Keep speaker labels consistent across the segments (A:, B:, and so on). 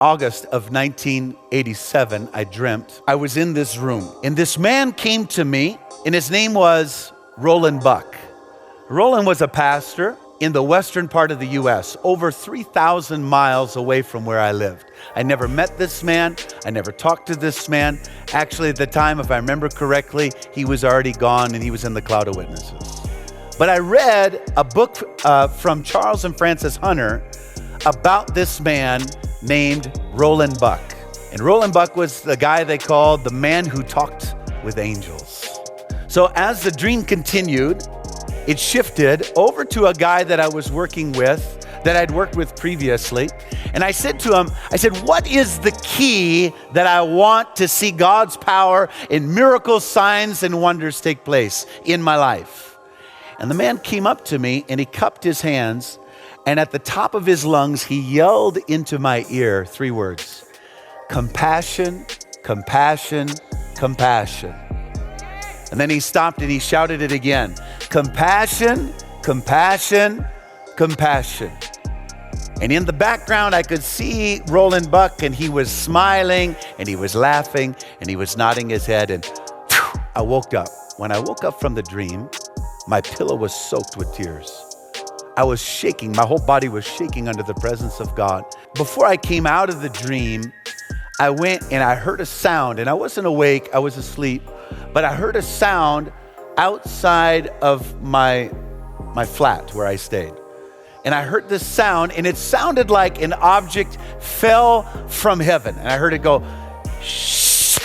A: August of 1987, I dreamt I was in this room. And this man came to me, and his name was Roland Buck. Roland was a pastor in the western part of the U.S., over 3,000 miles away from where I lived. I never met this man. I never talked to this man. Actually, at the time, if I remember correctly, he was already gone and he was in the cloud of witnesses. But I read a book from Charles and Frances Hunter about this man named Roland Buck. And Roland Buck was the guy they called the man who talked with angels. So as the dream continued, it shifted over to a guy that I was working with, that I'd worked with previously. And I said to him, what is the key that I want to see God's power in miracles, signs, and wonders take place in my life? And the man came up to me and he cupped his hands, and at the top of his lungs, he yelled into my ear 3 words: compassion, compassion, compassion. And then he stopped and he shouted it again: compassion, compassion, compassion. And in the background, I could see Roland Buck, and he was smiling and he was laughing and he was nodding his head, and I woke up. When I woke up from the dream, my pillow was soaked with tears. I was shaking. My whole body was shaking under the presence of God. Before I came out of the dream, I went and I heard a sound, and I wasn't awake, I was asleep, but I heard a sound outside of my flat where I stayed. And I heard this sound, and it sounded like an object fell from heaven. And I heard it go, shh,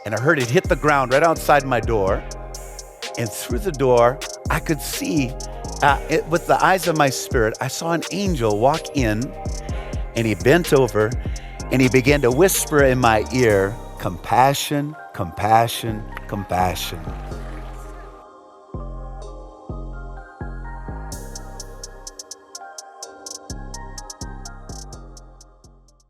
A: and I heard it hit the ground right outside my door. And through the door, I could see, with the eyes of my spirit, I saw an angel walk in, and he bent over, and he began to whisper in my ear, compassion, compassion, compassion.